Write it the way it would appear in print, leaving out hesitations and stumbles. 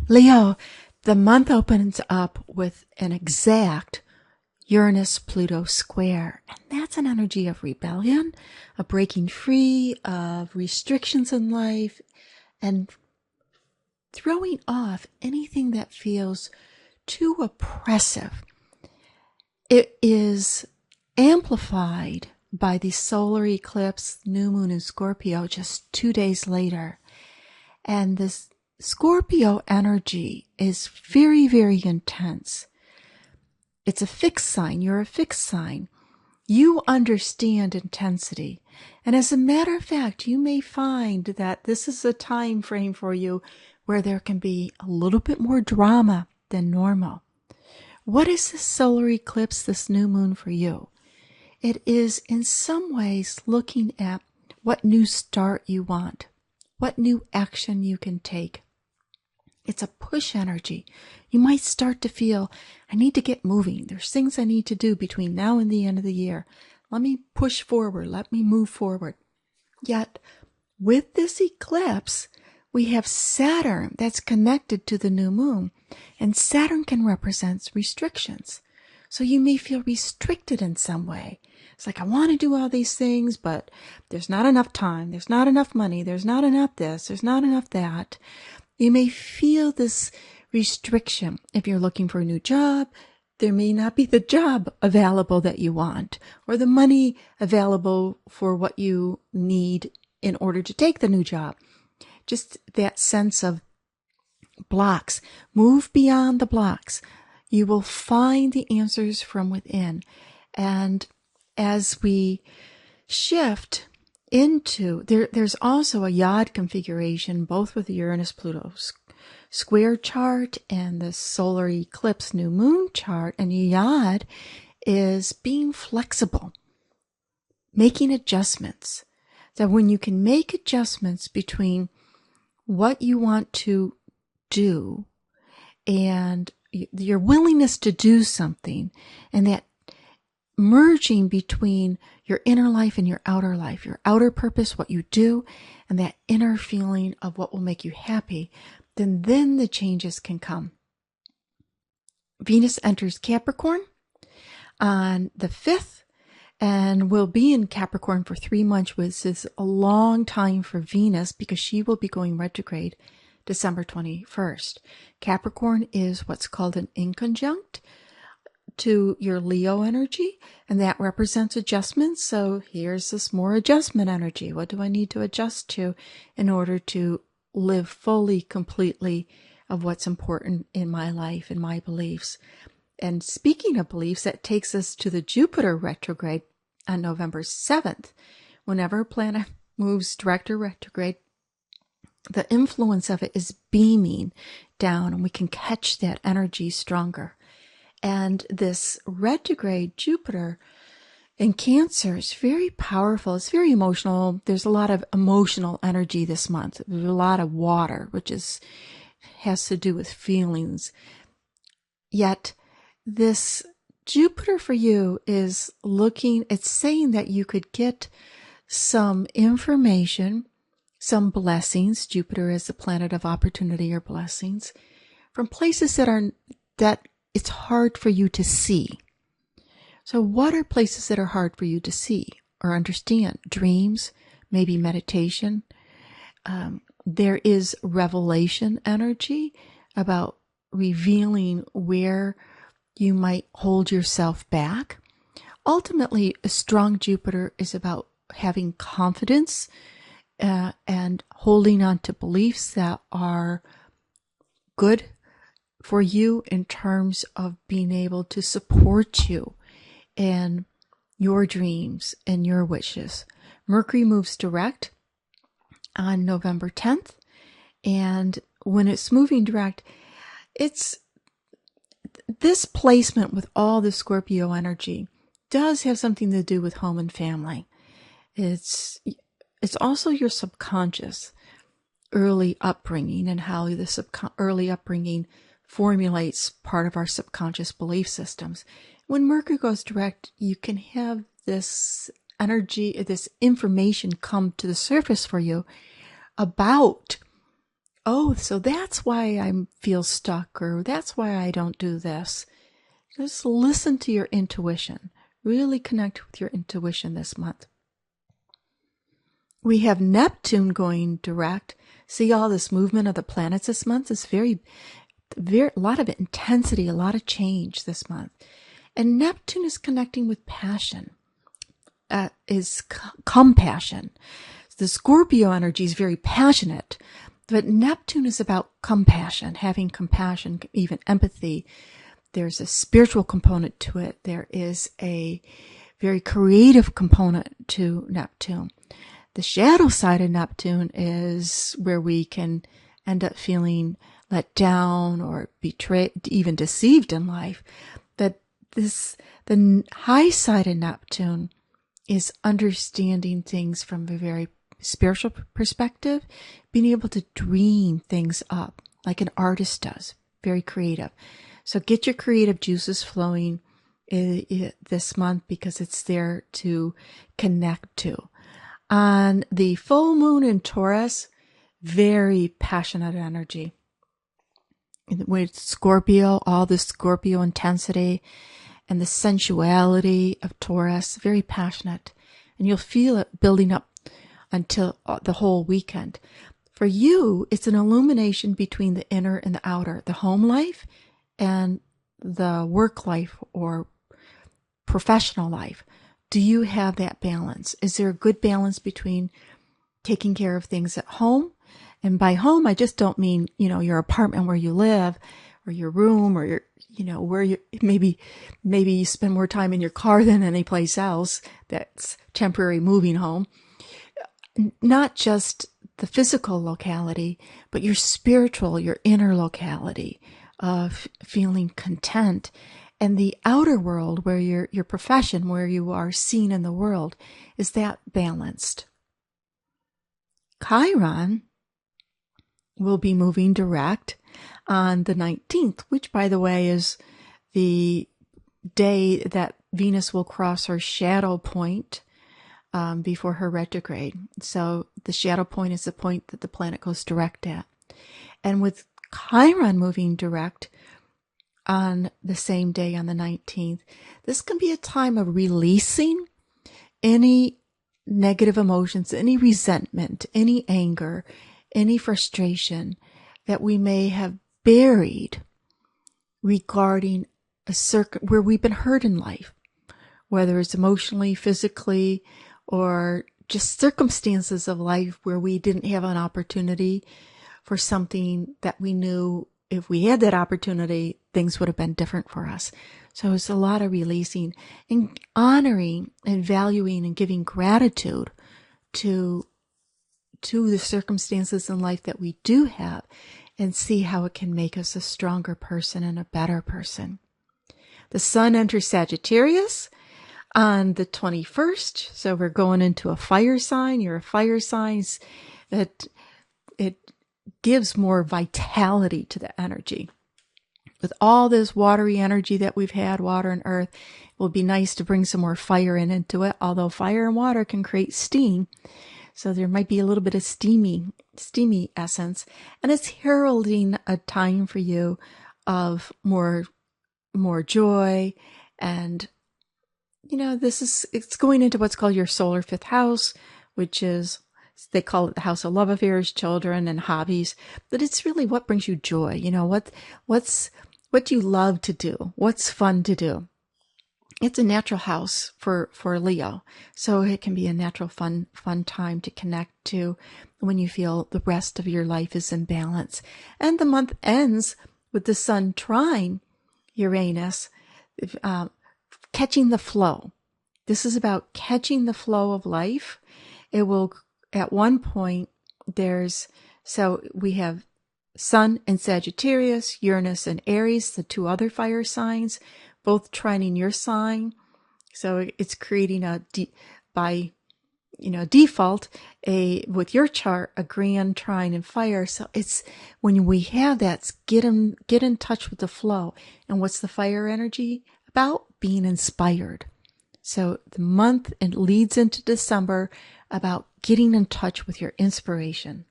Leo, the month opens up with an exact Uranus-Pluto square, and that's an energy of rebellion, of breaking free of restrictions in life, and throwing off anything that feels too oppressive. It is amplified by the solar eclipse, new moon in Scorpio, just 2 days later. And this Scorpio energy is very, very intense. It's a fixed sign. You're a fixed sign. You understand intensity. And as a matter of fact, you may find that this is a time frame for you where there can be a little bit more drama than normal. What is this solar eclipse, this new moon for you? It is in some ways looking at what new start you want, what new action you can take. It's a push energy. You might start to feel, I need to get moving. There's things I need to do between now and the end of the year. Let me push forward. Let me move forward. Yet, with this eclipse, we have Saturn that's connected to the new moon. And Saturn can represent restrictions. So you may feel restricted in some way. It's like, I want to do all these things, but there's not enough time. There's not enough money. There's not enough this. There's not enough that. You may feel this restriction. If you're looking for a new job, there may not be the job available that you want, or the money available for what you need in order to take the new job. Just that sense of blocks. Move beyond the blocks. You will find the answers from within. And as we shift into, there's also a Yod configuration, both with the Uranus-Pluto square chart and the solar eclipse new moon chart. And Yod is being flexible, making adjustments. That when you can make adjustments between what you want to do and your willingness to do something, and that merging between your inner life and your outer life, your outer purpose, what you do, and that inner feeling of what will make you happy, then the changes can come. Venus enters Capricorn on the 5th and will be in Capricorn for 3 months, which is a long time for Venus because she will be going retrograde December 21st. Capricorn is what's called an inconjunct to your Leo energy, and that represents adjustments. So here's this more adjustment energy. What do I need to adjust to in order to live fully, completely of what's important in my life and my beliefs? And speaking of beliefs, that takes us to the Jupiter retrograde on November 7th. Whenever a planet moves direct or retrograde, the influence of it is beaming down, and we can catch that energy stronger. And this retrograde Jupiter in Cancer is very powerful. It's very emotional. There's a lot of emotional energy this month. There's a lot of water, which has to do with feelings. Yet this Jupiter for you is it's saying that you could get some information, some blessings. Jupiter is the planet of opportunity or blessings from places that it's hard for you to see. So what are places that are hard for you to see or understand? Dreams, maybe meditation. There is revelation energy about revealing where you might hold yourself back. Ultimately, a strong Jupiter is about having confidence and holding on to beliefs that are good for you in terms of being able to support you in your dreams and your wishes. Mercury moves direct on November 10th. And when it's moving direct, this placement with all the Scorpio energy does have something to do with home and family. It's also your subconscious early upbringing and how the early upbringing formulates part of our subconscious belief systems. When Mercury goes direct, you can have this energy, this information come to the surface for you about oh, so that's why I feel stuck, or that's why I don't do this. Just listen to your intuition. Really connect with your intuition this month. We have Neptune going direct. See all this movement of the planets this month is very, a lot of intensity, a lot of change this month. And Neptune is connecting with passion, is compassion. The Scorpio energy is very passionate, but Neptune is about compassion, having compassion, even empathy. There's a spiritual component to it. There is a very creative component to Neptune. The shadow side of Neptune is where we can end up feeling let down or betrayed, even deceived in life. That the high side of Neptune is understanding things from a very spiritual perspective, being able to dream things up like an artist does, very creative. So get your creative juices flowing this month because it's there to connect to. On the full moon in Taurus, very passionate energy. With Scorpio, all the Scorpio intensity and the sensuality of Taurus, very passionate. And you'll feel it building up until the whole weekend. For you, it's an illumination between the inner and the outer, the home life and the work life or professional life. Do you have that balance? Is there a good balance between taking care of things at home? And by home, I just don't mean, your apartment where you live or your room or your, where you, maybe you spend more time in your car than any place else that's temporary moving home. Not just the physical locality, but your spiritual, your inner locality of feeling content. And the outer world, where your profession, where you are seen in the world, is that balanced? Chiron will be moving direct on the 19th, which, by the way, is the day that Venus will cross her shadow point before her retrograde. So the shadow point is the point that the planet goes direct at. And with Chiron moving direct on the same day, on the 19th, this can be a time of releasing any negative emotions, any resentment, any anger, any frustration that we may have buried regarding where we've been hurt in life, whether it's emotionally, physically, or just circumstances of life where we didn't have an opportunity for something that we knew if we had that opportunity, things would have been different for us. So it's a lot of releasing and honoring and valuing and giving gratitude to the circumstances in life that we do have, and see how it can make us a stronger person and a better person. The sun enters Sagittarius on the 21st. So we're going into a fire sign. You're a fire sign. It gives more vitality to the energy. With all this watery energy that we've had, water and earth, it will be nice to bring some more fire into it, although fire and water can create steam. So there might be a little bit of steamy essence. And it's heralding a time for you of more joy. And, it's going into what's called your solar fifth house, which is, they call it the house of love affairs, children, and hobbies. But it's really what brings you joy. What do you love to do? What's fun to do? It's a natural house for Leo. So it can be a natural fun time to connect to when you feel the rest of your life is in balance. And the month ends with the sun trine Uranus, catching the flow. This is about catching the flow of life. It will, at one point, so we have Sun in Sagittarius, Uranus in Aries, the two other fire signs, both trining your sign. So it's creating by default, with your chart, a grand trine in fire. So it's when we have that, get in touch with the flow. And what's the fire energy about? Being inspired. So the month, it leads into December about getting in touch with your inspiration.